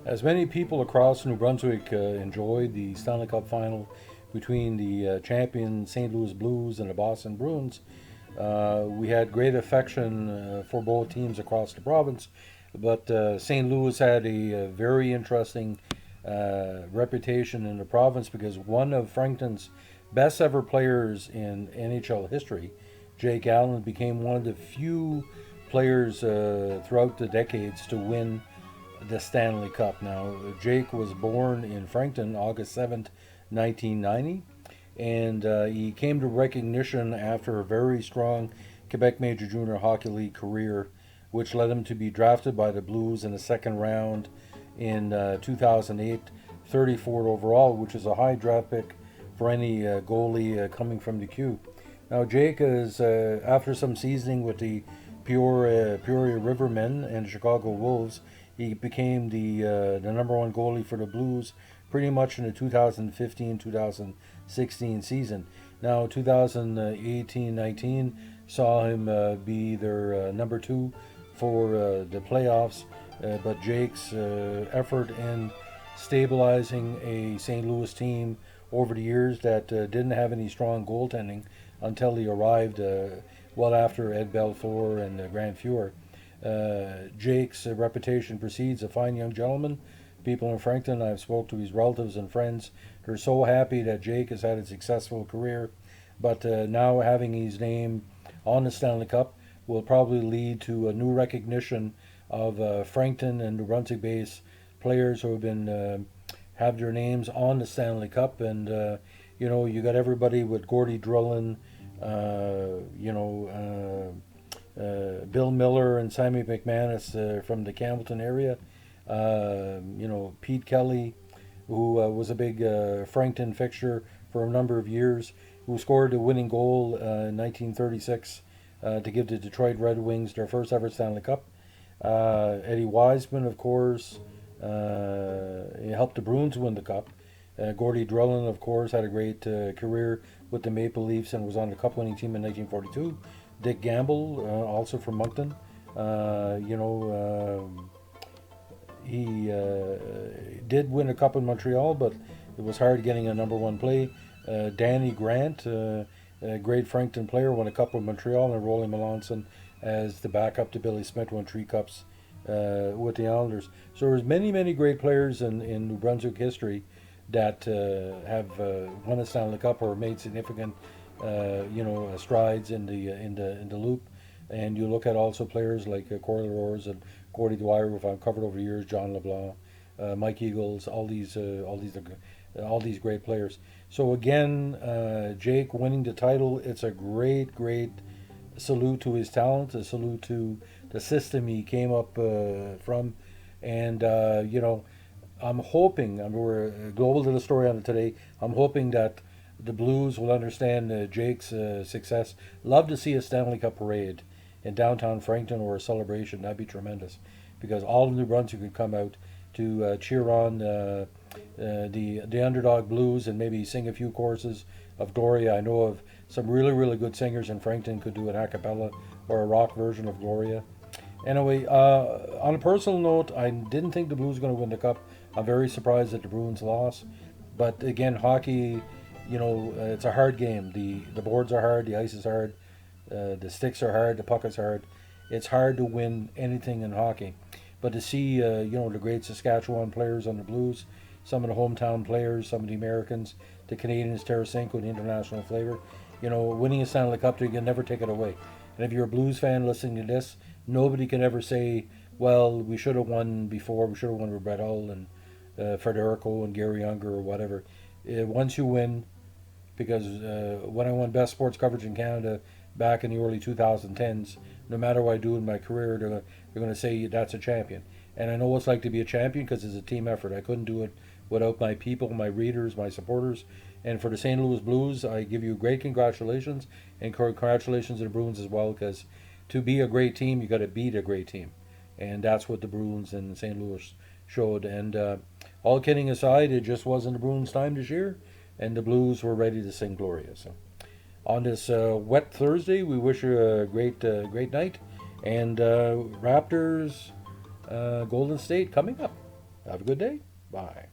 As many people across New Brunswick enjoyed the Stanley Cup final between the champion St. Louis Blues and the Boston Bruins, we had great affection for both teams across the province. But St. Louis had a very interesting reputation in the province because one of Frankton's best ever players in NHL history, Jake Allen, became one of the few players throughout the decades to win the Stanley Cup. Now, Jake was born in Fredericton, August 7th, 1990, and he came to recognition after a very strong Quebec Major Junior Hockey League career, which led him to be drafted by the Blues in the second round in 2008, 34th overall, which is a high draft pick for any goalie coming from the Q. Now, Jake is, after some seasoning with the Peoria Rivermen and the Chicago Wolves, he became the number one goalie for the Blues pretty much in the 2015-2016 season. Now, 2018-19 saw him be their number two for the playoffs, but Jake's effort in stabilizing a St. Louis team over the years that didn't have any strong goaltending until he arrived well after Ed Belfour and Grant Fuhr. Jake's reputation precedes a fine young gentleman. People in Fredericton, I've spoke to his relatives and friends. They're so happy that Jake has had a successful career, but now having his name on the Stanley Cup will probably lead to a new recognition of Fredericton and New Brunswick-based players who have been have their names on the Stanley Cup. And you got everybody with Gordy Drillin, Bill Miller and Sammy McManus from the Campbellton area. Pete Kelly, who was a big Fredericton fixture for a number of years, who scored the winning goal in 1936 to give the Detroit Red Wings their first ever Stanley Cup. Eddie Wiseman, of course, he helped the Bruins win the Cup. Gordy Drillin, of course, had a great career with the Maple Leafs and was on the Cup-winning team in 1942. Dick Gamble, also from Moncton, he did win a Cup in Montreal, but it was hard getting a number one play. Danny Grant, a great Fredericton player, won a Cup with Montreal, and Rolly Melanson as the backup to Billy Smith, won 3 Cups with the Islanders. So there's many great players in New Brunswick history that have won a Stanley Cup or made significant strides in the loop. And you look at also players like Corey Roars and Gordy Dwyer, who I've covered over the years, John LeBlanc, Mike Eagles, all these great players. So again, Jake winning the title, it's a great salute to his talent, a salute to the system he came up from, and I'm hoping, we're global to the story on it today. I'm hoping that the Blues will understand Jake's success. Love to see a Stanley Cup parade in downtown Fredericton or a celebration. That'd be tremendous, because all of New Brunswick could come out to cheer on the underdog Blues and maybe sing a few choruses of Gloria. I know of some really good singers in Fredericton could do an a cappella or a rock version of Gloria. Anyway, on a personal note, I didn't think the Blues were going to win the Cup. I'm very surprised that the Bruins lost. But again, hockey, it's a hard game. The boards are hard, the ice is hard, the sticks are hard, the puck is hard. It's hard to win anything in hockey. But to see, the great Saskatchewan players on the Blues, some of the hometown players, some of the Americans, the Canadians, Tarasenko, the international flavor, winning a Stanley Cup, you can never take it away. And if you're a Blues fan listening to this, nobody can ever say, well, we should have won before, we should have won with Brett Hull and Federico and Gary Younger or whatever. Once you win, because when I won Best Sports Coverage in Canada back in the early 2010s, no matter what I do in my career, they're going to say that's a champion. And I know what it's like to be a champion because it's a team effort. I couldn't do it without my people, my readers, my supporters. And for the St. Louis Blues, I give you great congratulations, and congratulations to the Bruins as well, because to be a great team, you got to beat a great team. And that's what the Bruins and St. Louis showed. And all kidding aside, it just wasn't the Bruins' time this year, and the Blues were ready to sing Gloria. So on this wet Thursday, we wish you a great night. And Raptors, Golden State coming up. Have a good day. Bye.